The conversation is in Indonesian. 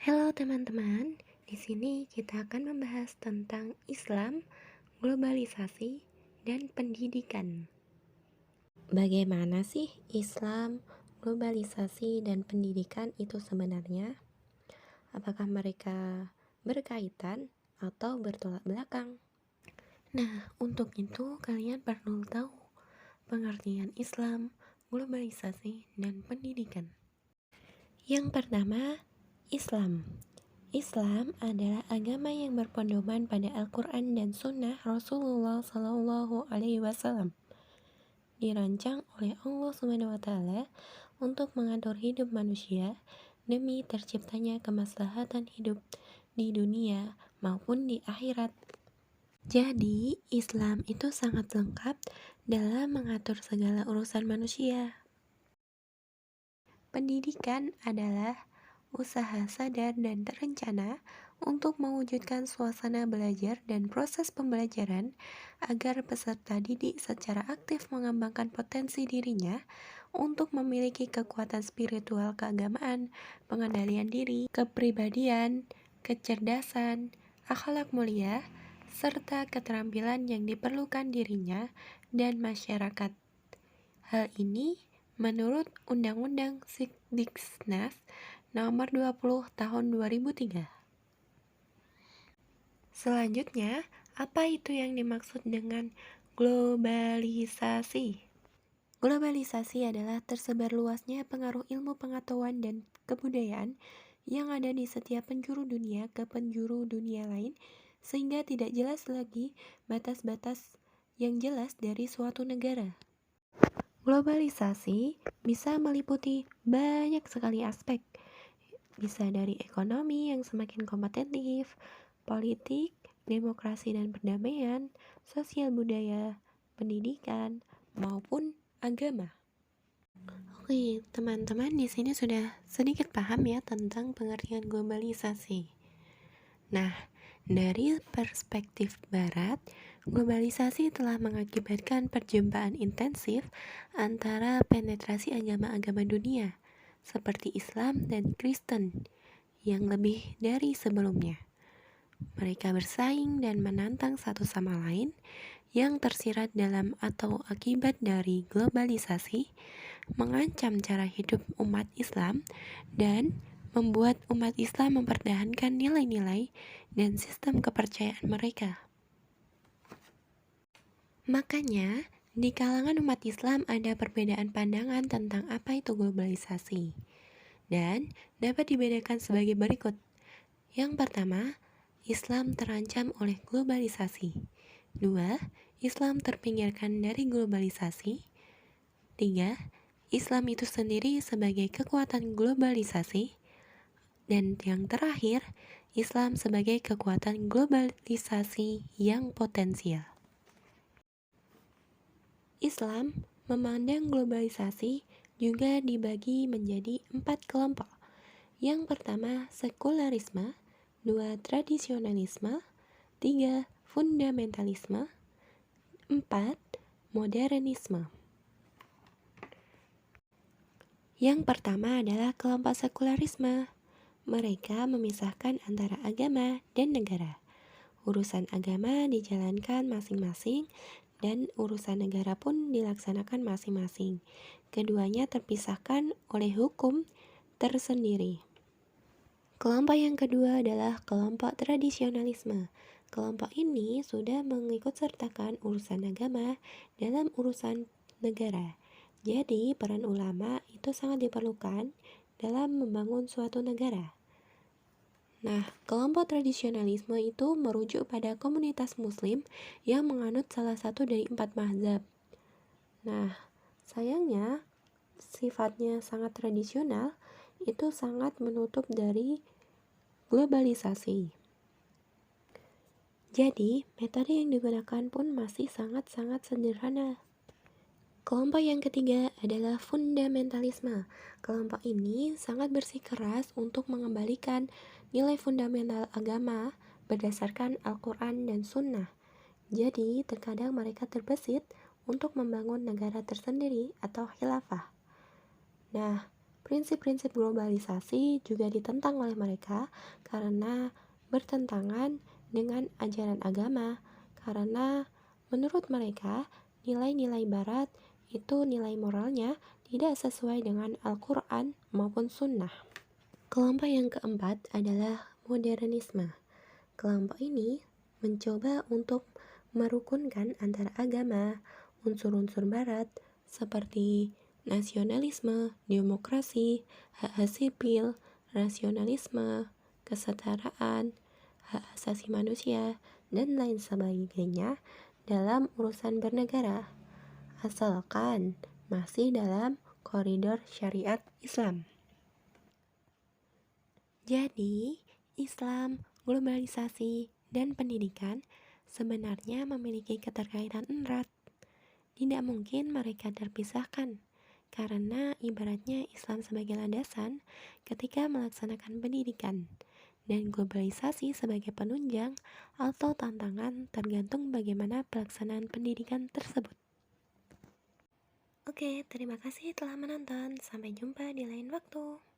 Halo teman-teman, di sini kita akan membahas tentang Islam, globalisasi, dan pendidikan. Bagaimana sih Islam, globalisasi, dan pendidikan itu sebenarnya? Apakah mereka berkaitan atau bertolak belakang? Nah, untuk itu kalian perlu tahu pengertian Islam, globalisasi, dan pendidikan. Yang pertama, Islam. Islam adalah agama yang berpedoman pada Al-Quran dan Sunnah Rasulullah Shallallahu Alaihi Wasallam. Dirancang oleh Allah Subhanahu Wa Taala untuk mengatur hidup manusia demi terciptanya kemaslahatan hidup di dunia maupun di akhirat. Jadi, Islam itu sangat lengkap dalam mengatur segala urusan manusia. Pendidikan adalah usaha sadar dan terencana untuk mewujudkan suasana belajar dan proses pembelajaran agar peserta didik secara aktif mengembangkan potensi dirinya untuk memiliki kekuatan spiritual keagamaan, pengendalian diri, kepribadian, kecerdasan, akhlak mulia, serta keterampilan yang diperlukan dirinya dan masyarakat. Hal ini menurut Undang-Undang Sikdiknas Nomor 20 Tahun 2003. Selanjutnya, apa itu yang dimaksud dengan globalisasi? Globalisasi adalah tersebar luasnya pengaruh ilmu pengetahuan dan kebudayaan yang ada di setiap penjuru dunia ke penjuru dunia lain, sehingga tidak jelas lagi batas-batas yang jelas dari suatu negara. Globalisasi bisa meliputi banyak sekali aspek, bisa dari ekonomi yang semakin kompetitif, politik, demokrasi dan perdamaian, sosial budaya, pendidikan, maupun agama. Oke, teman-teman di sini sudah sedikit paham ya tentang pengertian globalisasi. Nah, dari perspektif barat, globalisasi telah mengakibatkan perjumpaan intensif antara penetrasi agama-agama dunia seperti Islam dan Kristen yang lebih dari sebelumnya. Mereka bersaing dan menantang satu sama lain yang tersirat dalam atau akibat dari globalisasi, mengancam cara hidup umat Islam dan membuat umat Islam mempertahankan nilai-nilai dan sistem kepercayaan mereka. Makanya, di kalangan umat Islam ada perbedaan pandangan tentang apa itu globalisasi, dan dapat dibedakan sebagai berikut. Yang pertama, Islam terancam oleh globalisasi. 2. Islam terpinggirkan dari globalisasi. 3. Islam itu sendiri sebagai kekuatan globalisasi. Dan yang terakhir, Islam sebagai kekuatan globalisasi yang potensial. Islam memandang globalisasi juga dibagi menjadi 4 kelompok. Yang pertama, sekularisme. 2. Tradisionalisme. 3. Fundamentalisme. 4. Modernisme. Yang pertama adalah kelompok sekularisme. Mereka memisahkan antara agama dan negara. Urusan agama dijalankan masing-masing dan urusan negara pun dilaksanakan masing-masing. Keduanya terpisahkan oleh hukum tersendiri. Kelompok yang kedua adalah kelompok tradisionalisme. Kelompok ini sudah mengikut sertakan urusan agama dalam urusan negara. Jadi, peran ulama itu sangat diperlukan dalam membangun suatu negara. Nah, kelompok tradisionalisme itu merujuk pada komunitas muslim yang menganut salah satu dari 4 mazhab. Nah, sayangnya sifatnya sangat tradisional itu sangat menutup dari globalisasi. Jadi, metode yang digunakan pun masih sangat-sangat sederhana. Kelompok yang ketiga adalah fundamentalisme. Kelompok ini sangat bersikeras untuk mengembalikan nilai fundamental agama berdasarkan Al-Quran dan Sunnah. Jadi, terkadang mereka terbesit untuk membangun negara tersendiri atau khilafah. Nah, Prinsip-prinsip globalisasi juga ditentang oleh mereka karena bertentangan dengan ajaran agama, karena menurut mereka nilai-nilai Barat itu nilai moralnya tidak sesuai dengan Al-Quran maupun Sunnah. Kelompok yang keempat adalah modernisme. Kelompok ini mencoba untuk merukunkan antara agama, unsur-unsur Barat seperti nasionalisme, demokrasi, hak sipil, rasionalisme, kesetaraan, hak asasi manusia, dan lain sebagainya dalam urusan bernegara, asalkan masih dalam koridor syariat Islam. Jadi, Islam, globalisasi, dan pendidikan sebenarnya memiliki keterkaitan erat. Tidak mungkin mereka terpisahkan, karena ibaratnya Islam sebagai landasan ketika melaksanakan pendidikan, dan globalisasi sebagai penunjang atau tantangan tergantung bagaimana pelaksanaan pendidikan tersebut. Oke, terima kasih telah menonton. Sampai jumpa di lain waktu.